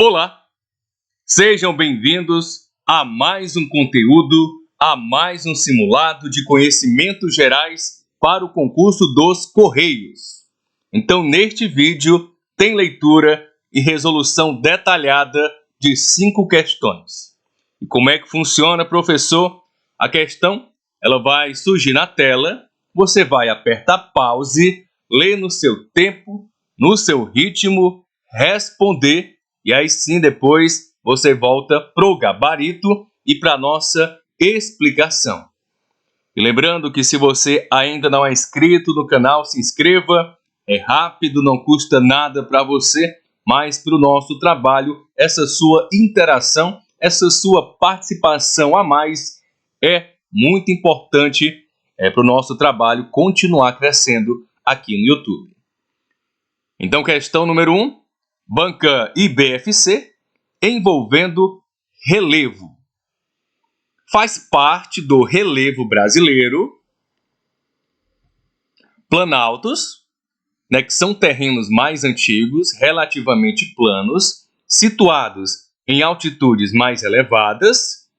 Olá, sejam bem-vindos a mais um conteúdo, a mais um simulado de conhecimentos gerais para o concurso dos Correios. Então, neste vídeo, tem leitura e resolução detalhada de 5 questões. E como é que funciona, professor? A questão, ela vai surgir na tela, você vai apertar pause, ler no seu tempo, no seu ritmo, responder, e aí sim depois você volta para o gabarito e para a nossa explicação. E lembrando que se você ainda não é inscrito no canal, se inscreva, é rápido, não custa nada para você, mas para o nosso trabalho, essa sua interação, essa sua participação a mais é muito importante para o nosso trabalho continuar crescendo aqui no YouTube. Então, questão número 1, banca IBFC envolvendo relevo. Faz parte do relevo brasileiro planaltos, que são terrenos mais antigos, relativamente planos, situados em altitudes mais elevadas,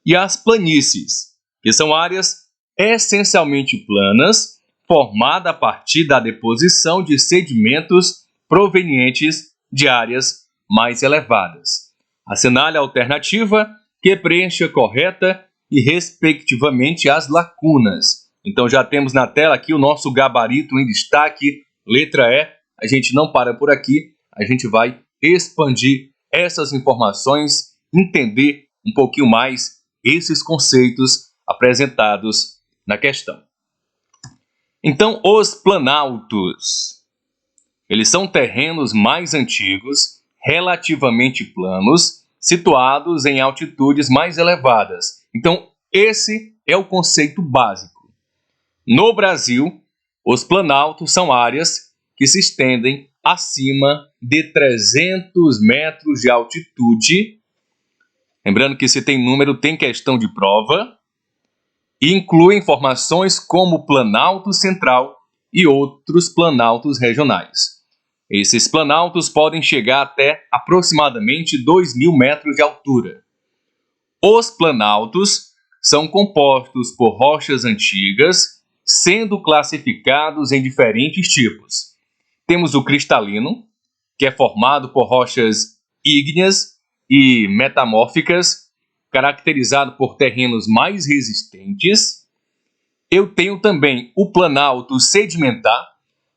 e as planícies, que são áreas essencialmente planas, formadas a partir da deposição de sedimentos provenientes de áreas mais elevadas. Assinale a alternativa que preencha correta e respectivamente as lacunas. Então já temos na tela aqui o nosso gabarito em destaque, letra E. A gente não para por aqui, a gente vai expandir essas informações, entender um pouquinho mais esses conceitos apresentados na questão. Então, os planaltos, eles são terrenos mais antigos, relativamente planos, situados em altitudes mais elevadas. Então, esse é o conceito básico. No Brasil, os planaltos são áreas que se estendem acima de 300 metros de altitude. Lembrando que se tem número, tem questão de prova. E inclui informações como o Planalto Central e outros planaltos regionais. Esses planaltos podem chegar até aproximadamente 2.000 metros de altura. Os planaltos são compostos por rochas antigas, sendo classificados em diferentes tipos. Temos o cristalino, que é formado por rochas ígneas e metamórficas, caracterizado por terrenos mais resistentes. Eu tenho também o planalto sedimentar,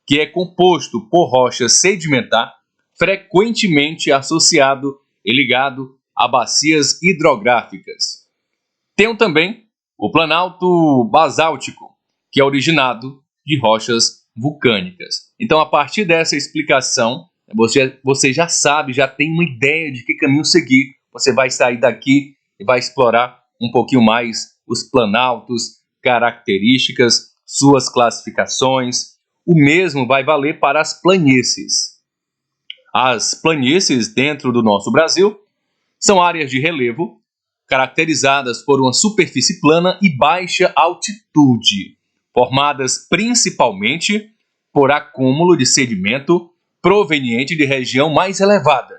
que é composto por rocha sedimentar, frequentemente associado e ligado a bacias hidrográficas. Tenho também o planalto basáltico, que é originado de rochas vulcânicas. Então, a partir dessa explicação, você já sabe, já tem uma ideia de que caminho seguir. Você vai sair daqui e vai explorar um pouquinho mais os planaltos, características, suas classificações. O mesmo vai valer para as planícies. As planícies dentro do nosso Brasil são áreas de relevo caracterizadas por uma superfície plana e baixa altitude, formadas principalmente por acúmulo de sedimento proveniente de região mais elevada.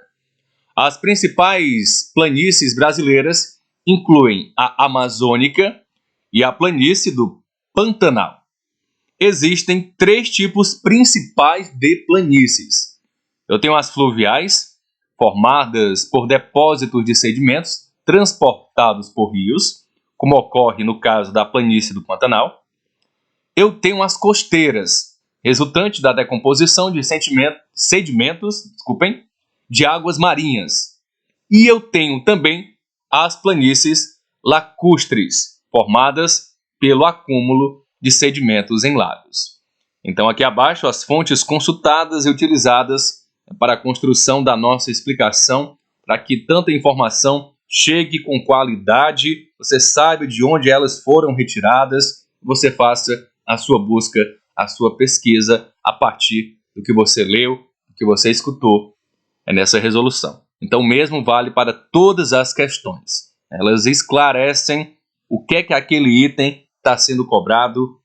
As principais planícies brasileiras incluem a Amazônica e a planície do Pantanal. Existem 3 tipos principais de planícies. Eu tenho as fluviais, formadas por depósitos de sedimentos transportados por rios, como ocorre no caso da planície do Pantanal. Eu tenho as costeiras, resultante da decomposição de sedimentos de águas marinhas. E eu tenho também as planícies lacustres, formadas pelo acúmulo de sedimentos em lagos. Então, aqui abaixo, as fontes consultadas e utilizadas para a construção da nossa explicação, para que tanta informação chegue com qualidade, você saiba de onde elas foram retiradas, você faça a sua busca, a sua pesquisa a partir do que você leu, do que você escutou nessa resolução. Então, o mesmo vale para todas as questões. Elas esclarecem o que é que aquele item está sendo cobrado,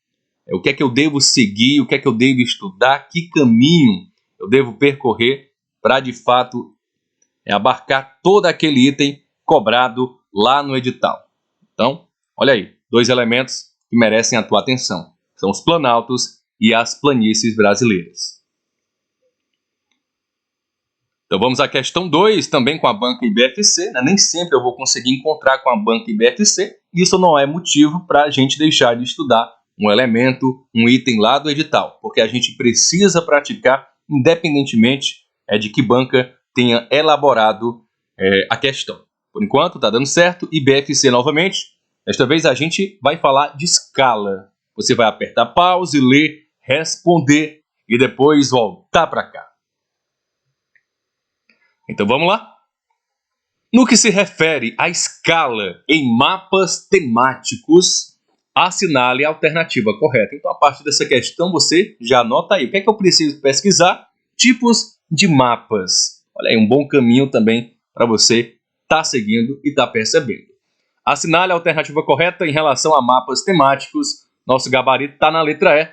o que é que eu devo seguir, o que é que eu devo estudar, que caminho eu devo percorrer para, de fato, é abarcar todo aquele item cobrado lá no edital. Então, olha aí, 2 elementos que merecem a tua atenção. São os planaltos e as planícies brasileiras. Então vamos à questão 2, também com a banca IBFC. Nem sempre eu vou conseguir encontrar com a banca IBFC. Isso não é motivo para a gente deixar de estudar um elemento, um item lá do edital, porque a gente precisa praticar independentemente de que banca tenha elaborado a questão. Por enquanto está dando certo. IBFC novamente. Desta vez a gente vai falar de escala. Você vai apertar pause, ler, responder e depois voltar para cá. Então vamos lá? No que se refere à escala em mapas temáticos, assinale a alternativa correta. Então, a partir dessa questão, você já anota aí. O que é que eu preciso pesquisar? Tipos de mapas. Olha aí, um bom caminho também para você estar seguindo e estar percebendo. Assinale a alternativa correta em relação a mapas temáticos. Nosso gabarito está na letra E.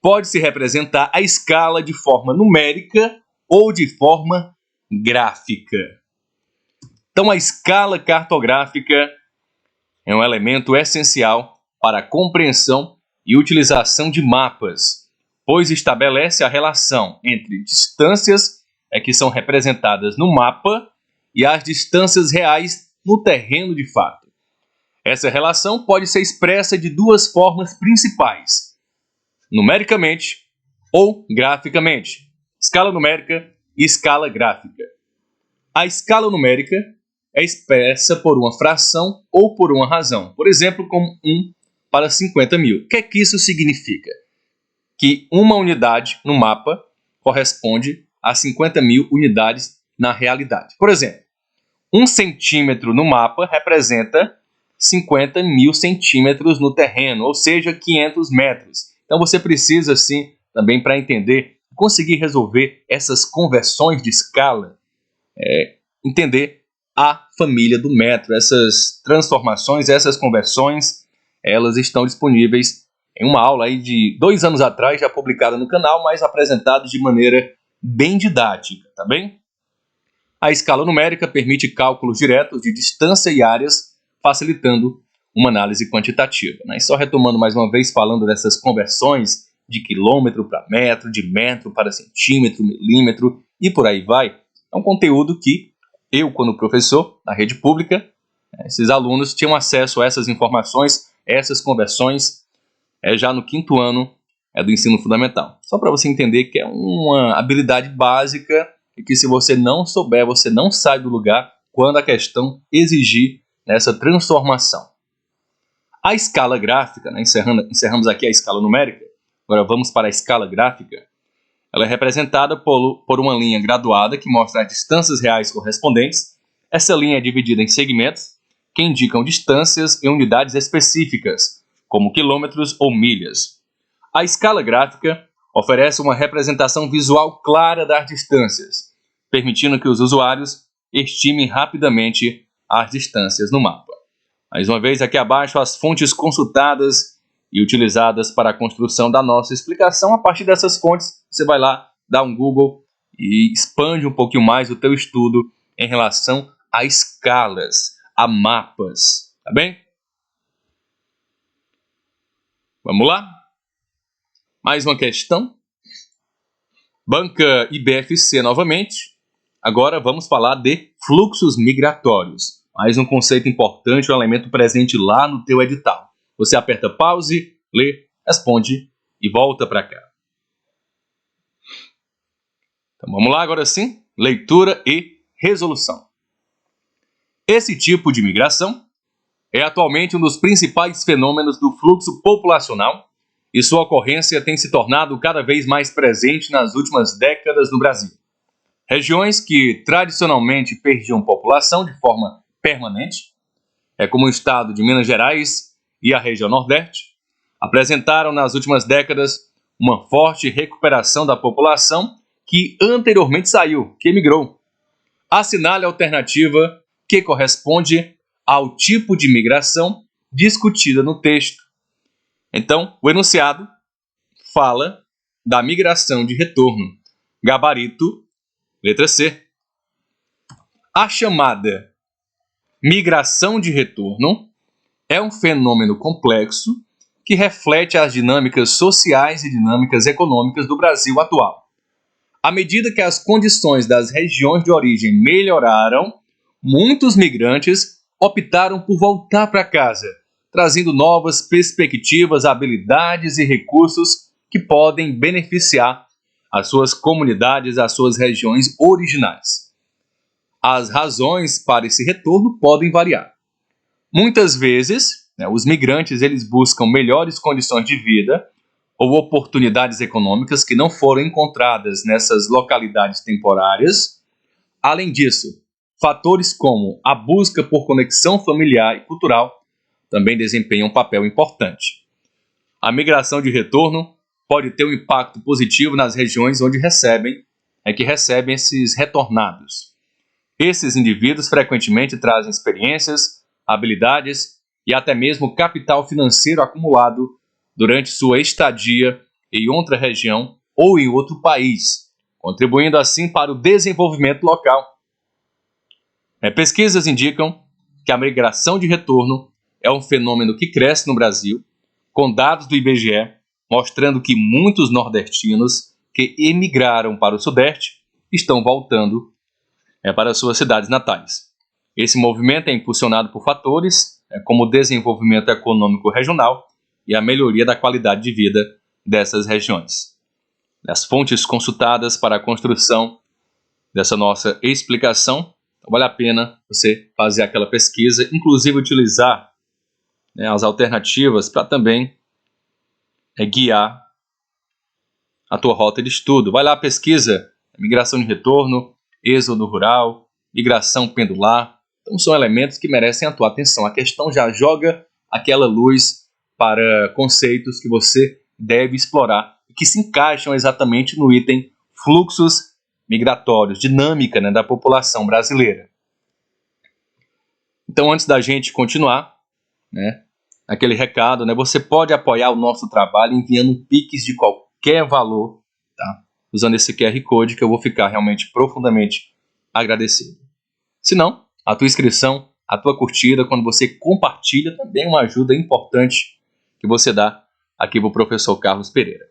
Pode-se representar a escala de forma numérica ou de forma gráfica. Então, a escala cartográfica é um elemento essencial para a compreensão e utilização de mapas, pois estabelece a relação entre distâncias que são representadas no mapa e as distâncias reais no terreno de fato. Essa relação pode ser expressa de 2 formas principais: numericamente ou graficamente. Escala numérica e escala gráfica. A escala numérica é expressa por uma fração ou por uma razão. Por exemplo, como 1 para 50 mil. O que é que isso significa? Que uma unidade no mapa corresponde a 50 mil unidades na realidade. Por exemplo, 1 centímetro no mapa representa 50 mil centímetros no terreno, ou seja, 500 metros. Então você precisa, sim, também para entender, conseguir resolver essas conversões de escala, entender a família do metro. Essas transformações, essas conversões, elas estão disponíveis em uma aula aí de 2 anos atrás, já publicada no canal, mas apresentada de maneira bem didática, tá bem? A escala numérica permite cálculos diretos de distância e áreas, facilitando uma análise quantitativa, né? E só retomando mais uma vez, falando dessas conversões de quilômetro para metro, de metro para centímetro, milímetro e por aí vai, é um conteúdo que eu, quando professor na rede pública, esses alunos tinham acesso a essas informações, essas conversões, já no 5º ano do ensino fundamental. Só para você entender que é uma habilidade básica e que, se você não souber, você não sai do lugar quando a questão exigir essa transformação. A escala gráfica, né, encerramos aqui a escala numérica, agora vamos para a escala gráfica. Ela é representada por uma linha graduada que mostra as distâncias reais correspondentes. Essa linha é dividida em segmentos que indicam distâncias em unidades específicas, como quilômetros ou milhas. A escala gráfica oferece uma representação visual clara das distâncias, permitindo que os usuários estimem rapidamente as distâncias no mapa. Mais uma vez, aqui abaixo, as fontes consultadas e utilizadas para a construção da nossa explicação. A partir dessas fontes, você vai lá, dá um Google e expande um pouquinho mais o teu estudo em relação a escalas, a mapas, tá bem? Vamos lá? Mais uma questão. Banca IBFC novamente. Agora vamos falar de fluxos migratórios. Mais um conceito importante, um elemento presente lá no teu edital. Você aperta pause, lê, responde e volta para cá. Então vamos lá agora sim, leitura e resolução. Esse tipo de migração é atualmente um dos principais fenômenos do fluxo populacional e sua ocorrência tem se tornado cada vez mais presente nas últimas décadas no Brasil. Regiões que tradicionalmente perdiam população de forma permanente, como o estado de Minas Gerais e a região Nordeste, apresentaram nas últimas décadas uma forte recuperação da população que anteriormente saiu, que emigrou. Assinale a alternativa que corresponde ao tipo de migração discutida no texto. Então, o enunciado fala da migração de retorno. Gabarito, letra C. A chamada migração de retorno é um fenômeno complexo que reflete as dinâmicas sociais e dinâmicas econômicas do Brasil atual. À medida que as condições das regiões de origem melhoraram, muitos migrantes optaram por voltar para casa, trazendo novas perspectivas, habilidades e recursos que podem beneficiar as suas comunidades, as suas regiões originais. As razões para esse retorno podem variar. Muitas vezes, os migrantes eles buscam melhores condições de vida ou oportunidades econômicas que não foram encontradas nessas localidades temporárias. Além disso, fatores como a busca por conexão familiar e cultural também desempenham um papel importante. A migração de retorno pode ter um impacto positivo nas regiões onde recebem esses retornados. Esses indivíduos frequentemente trazem experiências, habilidades e até mesmo capital financeiro acumulado durante sua estadia em outra região ou em outro país, contribuindo assim para o desenvolvimento local. Pesquisas indicam que a migração de retorno é um fenômeno que cresce no Brasil, com dados do IBGE mostrando que muitos nordestinos que emigraram para o Sudeste estão voltando para suas cidades natais. Esse movimento é impulsionado por fatores como o desenvolvimento econômico regional e a melhoria da qualidade de vida dessas regiões. As fontes consultadas para a construção dessa nossa explicação, vale a pena você fazer aquela pesquisa, inclusive utilizar as alternativas para também guiar a tua rota de estudo. Vai lá, pesquisa migração de retorno, êxodo rural, migração pendular. Então são elementos que merecem a tua atenção. A questão já joga aquela luz para conceitos que você deve explorar e que se encaixam exatamente no item fluxos migratórios, dinâmica da população brasileira. Então, antes da gente continuar, aquele recado, você pode apoiar o nosso trabalho enviando um Pix de qualquer valor, tá? Usando esse QR Code, que eu vou ficar realmente profundamente agradecido. Se não, a tua inscrição, a tua curtida, quando você compartilha, também é uma ajuda importante que você dá aqui para o professor Carlos Pereira.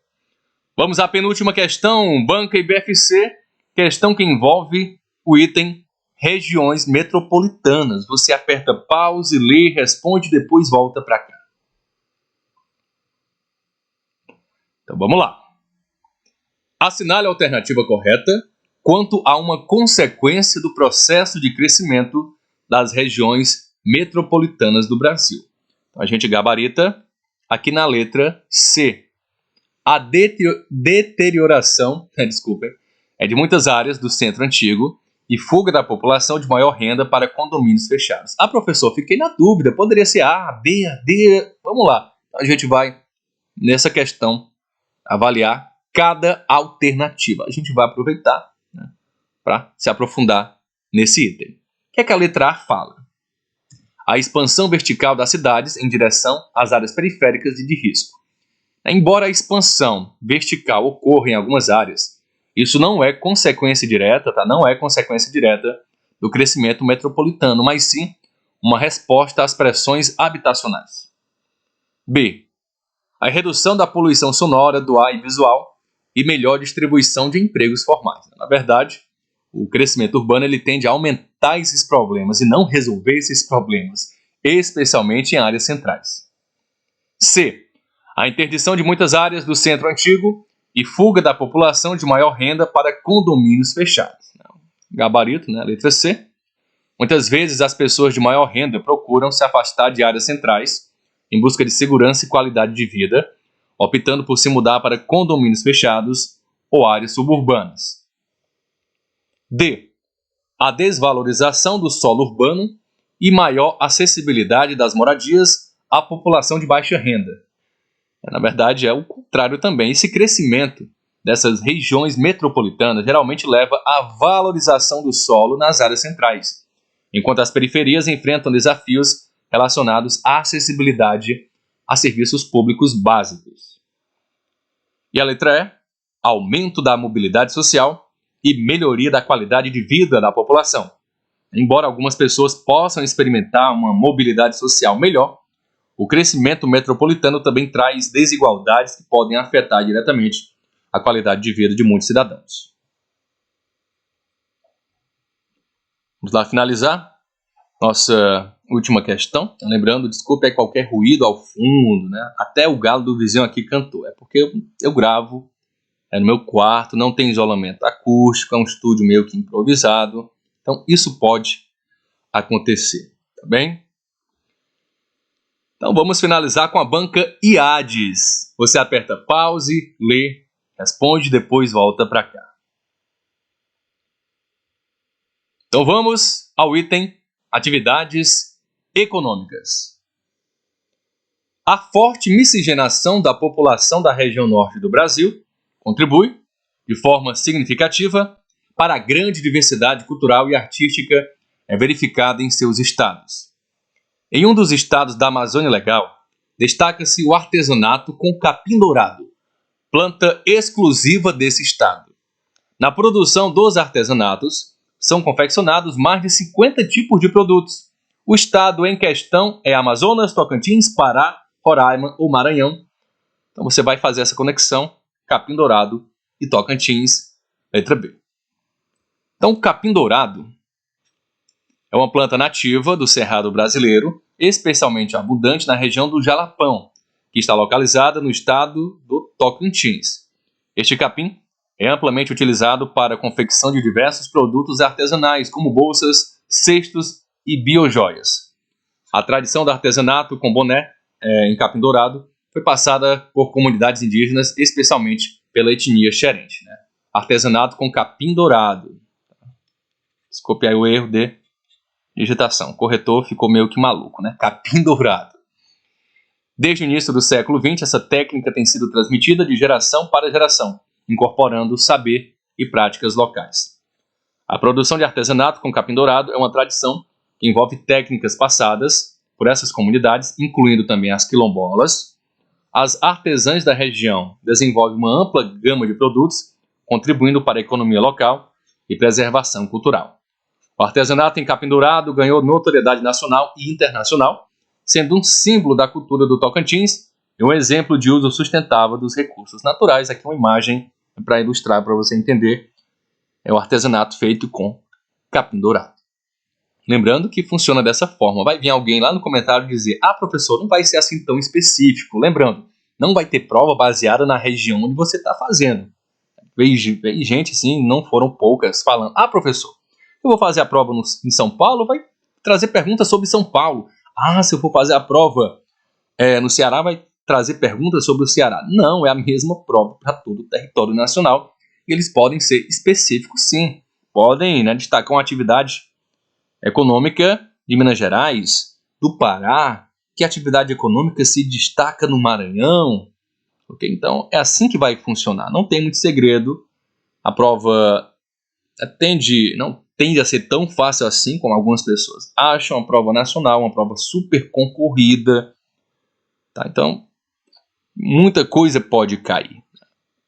Vamos à penúltima questão, Banca IBFC, questão que envolve o item regiões metropolitanas. Você aperta pause, lê, responde, depois volta para cá. Então vamos lá. Assinale a alternativa correta quanto a uma consequência do processo de crescimento das regiões metropolitanas do Brasil. Então, a gente gabarita aqui na letra C. A deterioração de muitas áreas do centro antigo e fuga da população de maior renda para condomínios fechados. Professor, fiquei na dúvida, poderia ser A, B, A, D, vamos lá. A gente vai, nessa questão, avaliar cada alternativa. A gente vai aproveitar para se aprofundar nesse item. O que é que a letra A fala? A expansão vertical das cidades em direção às áreas periféricas e de risco. Embora a expansão vertical ocorra em algumas áreas, isso não é consequência direta, Não é consequência direta do crescimento metropolitano, mas sim uma resposta às pressões habitacionais. B. A redução da poluição sonora, do ar e visual e melhor distribuição de empregos formais. Na verdade, o crescimento urbano ele tende a aumentar esses problemas e não resolver esses problemas, especialmente em áreas centrais. C. A interdição de muitas áreas do centro antigo e fuga da população de maior renda para condomínios fechados. Gabarito, letra C. Muitas vezes as pessoas de maior renda procuram se afastar de áreas centrais em busca de segurança e qualidade de vida, optando por se mudar para condomínios fechados ou áreas suburbanas. D. A desvalorização do solo urbano e maior acessibilidade das moradias à população de baixa renda. Na verdade, é o contrário também. Esse crescimento dessas regiões metropolitanas geralmente leva à valorização do solo nas áreas centrais, enquanto as periferias enfrentam desafios relacionados à acessibilidade a serviços públicos básicos. E a letra E, aumento da mobilidade social e melhoria da qualidade de vida da população. embora algumas pessoas possam experimentar uma mobilidade social melhor, o crescimento metropolitano também traz desigualdades que podem afetar diretamente a qualidade de vida de muitos cidadãos. Vamos lá finalizar nossa última questão. Lembrando, desculpe aí qualquer ruído ao fundo, né? Até o galo do vizinho aqui cantou. É porque eu gravo no meu quarto, não tem isolamento acústico, é um estúdio meio que improvisado. Então isso pode acontecer, tá bem? Então vamos finalizar com a banca IADES. Você aperta pause, lê, responde, depois volta para cá. Então vamos ao item atividades econômicas. A forte miscigenação da população da região norte do Brasil contribui, de forma significativa, para a grande diversidade cultural e artística verificada em seus estados. Em um dos estados da Amazônia Legal, destaca-se o artesanato com capim-dourado, planta exclusiva desse estado. Na produção dos artesanatos, são confeccionados mais de 50 tipos de produtos. O estado em questão é Amazonas, Tocantins, Pará, Roraima ou Maranhão. Então você vai fazer essa conexão, capim-dourado e Tocantins, letra B. Então o capim-dourado é uma planta nativa do Cerrado brasileiro, especialmente abundante na região do Jalapão, que está localizada no estado do Tocantins. Este capim é amplamente utilizado para a confecção de diversos produtos artesanais, como bolsas, cestos e biojoias. A tradição do artesanato com boné em capim-dourado foi passada por comunidades indígenas, especialmente pela etnia xerente. Né? Artesanato com capim-dourado. Desculpe aí o erro de digitação. O corretor ficou meio que maluco, né? Capim-dourado. Desde o início do século XX, essa técnica tem sido transmitida de geração para geração, incorporando saber e práticas locais. A produção de artesanato com capim-dourado é uma tradição que envolve técnicas passadas por essas comunidades, incluindo também as quilombolas. As artesãs da região desenvolvem uma ampla gama de produtos, contribuindo para a economia local e preservação cultural. O artesanato em capim-dourado ganhou notoriedade nacional e internacional, sendo um símbolo da cultura do Tocantins e um exemplo de uso sustentável dos recursos naturais. Aqui uma imagem para ilustrar, para você entender, é o artesanato feito com capim-dourado. Lembrando que funciona dessa forma. Vai vir alguém lá no comentário dizer: ah, professor, não vai ser assim tão específico. Lembrando, não vai ter prova baseada na região onde você está fazendo. Veio gente, assim, não foram poucas, falando: ah, professor, eu vou fazer a prova em São Paulo, vai trazer perguntas sobre São Paulo. Ah, se eu for fazer a prova no Ceará, vai trazer perguntas sobre o Ceará. Não, é a mesma prova para todo o território nacional. E eles podem ser específicos, sim. Podem, né, destacar uma atividade econômica de Minas Gerais, do Pará, que atividade econômica se destaca no Maranhão. Okay? Então, é assim que vai funcionar. Não tem muito segredo. A prova não tende a ser tão fácil assim como algumas pessoas acham. Uma prova nacional, uma prova super concorrida. Tá? Então, muita coisa pode cair.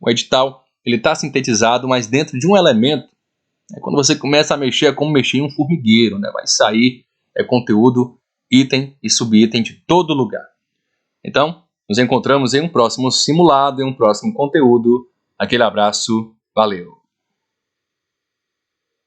O edital está sintetizado, mas dentro de um elemento. Quando você começa a mexer, é como mexer em um formigueiro. Né? Vai sair conteúdo, item e subitem de todo lugar. Então, nos encontramos em um próximo simulado, em um próximo conteúdo. Aquele abraço, valeu!